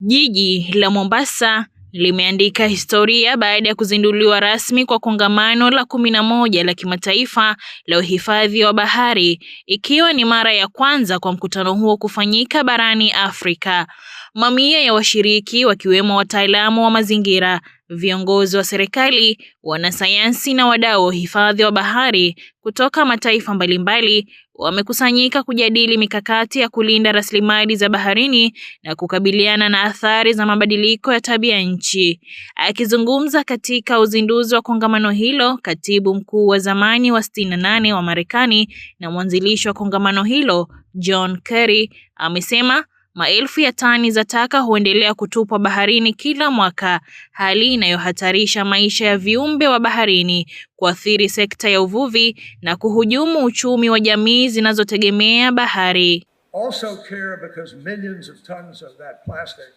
Jiji la Mombasa limeandika historia baada ya kuzinduliwa rasmi kwa kongamano la 11 la kimataifa la uhifadhi wa bahari, ikiwa ni mara ya kwanza kwa mkutano huo kufanyika barani Afrika. Mamia ya washiriki wakiwemo wataalamu wa mazingira, viongozi wa serikali, wanasayansi na wadau wa uhifadhi wa bahari kutoka mataifa mbalimbali wamekusanyika kujadili mikakati ya kulinda rasilimali za baharini na kukabiliana na athari za mabadiliko ya tabia nchi. Akizungumza katika uzinduzi wa kongamano hilo, katibu mkuu wa zamani wa 68 wa Marekani na mwanzilishi wa kongamano hilo, John Kerry, amesema maelfu ya tani za taka huendelea kutupwa baharini kila mwaka, hali inayohatarisha maisha ya viumbe wa baharini, kuathiri sekta ya uvuvi na kuhujumu uchumi wa jamii zinazotegemea bahari. Also care because millions of tons of that plastic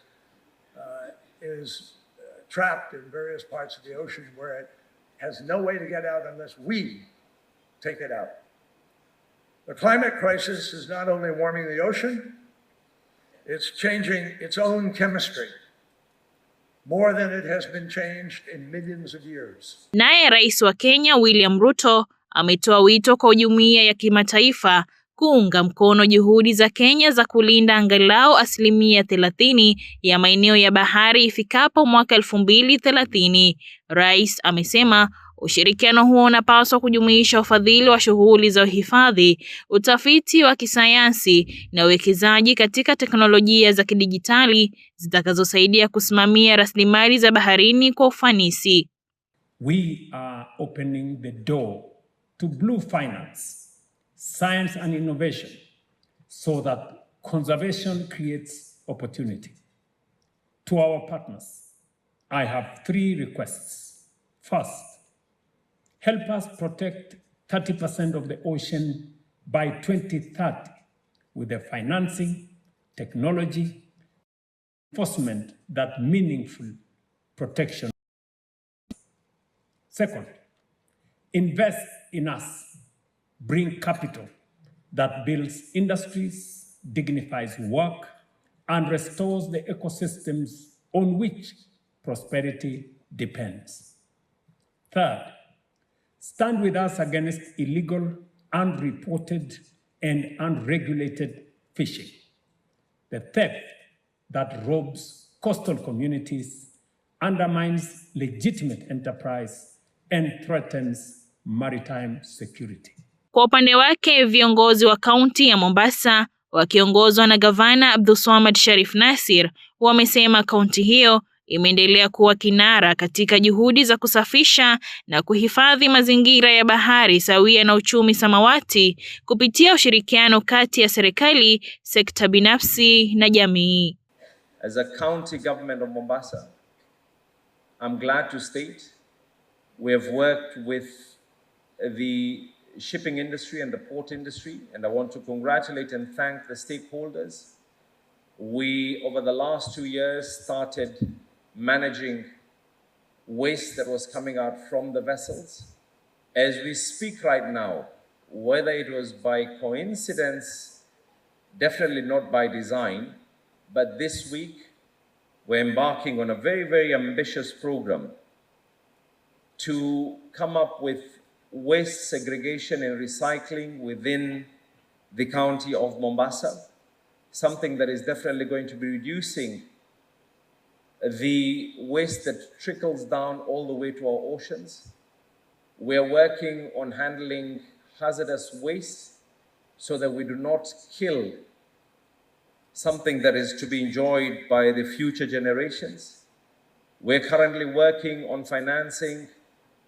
is trapped in various parts of the ocean where it has no way to get out unless we take it out. The climate crisis is not only warming the ocean, it's changing its own chemistry more than it has been changed in millions of years. Naye Rais wa Kenya William Ruto ametoa wito kwa jumuiya ya kimataifa kuunga mkono juhudi za Kenya za kulinda angalau 30% ya maeneo ya bahari ifikapo mwaka 2030. Rais amesema ushirikiano huo unapaswa kujumuisha ufadhili wa shughuli za uhifadhi, utafiti wa kisayansi na uwekezaji katika teknolojia za kidijitali zitakazosaidia kusimamia rasilimali za baharini kwa ufanisi. We are opening the door to blue finance, science and innovation, so that conservation creates opportunity. To our partners, I have 3 requests. First, help us protect 30% of the ocean by 2030 with the financing, technology, enforcement that meaningful protection. Second, invest in us. Bring capital that builds industries, dignifies work, and restores the ecosystems on which prosperity depends. Third, stand with us against illegal, unreported, and unregulated fishing, the theft that robs coastal communities, undermines legitimate enterprise, and threatens maritime security. Kwa upande wake, viongozi wa kaunti ya Mombasa wakiongozwa na Gavana Abdulswamad Sharif Nassir wamesema kaunti hiyo imeendelea kuwa kinara katika juhudi za kusafisha na kuhifadhi mazingira ya bahari sawia na uchumi samawati kupitia ushirikiano kati ya serikali, sekta binafsi na jamii. As a county government of Mombasa, I'm glad to state we have worked with the shipping industry and the port industry, and I want to congratulate and thank the stakeholders. We, over the last 2 years, started managing waste that was coming out from the vessels. As we speak right now, whether it was by coincidence, definitely not by design, but this week we're embarking on a very, very ambitious program to come up with waste segregation and recycling within the county of Mombasa, something that is definitely going to be reducing the waste that trickles down all the way to our oceans. We are working on handling hazardous waste so that we do not kill something that is to be enjoyed by the future generations. We're currently working on financing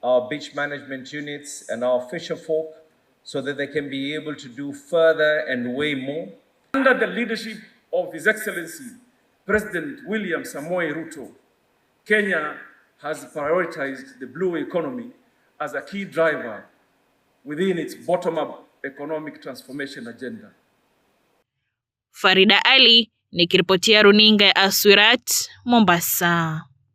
our beach management units and our fisher folk so that they can be able to do further and way more. Under the leadership of His Excellency President William Samoei Ruto, Kenya has prioritized the blue economy as a key driver within its bottom-up economic transformation agenda. Farida Ali nikiripotia runinga ya Aswirat, Mombasa.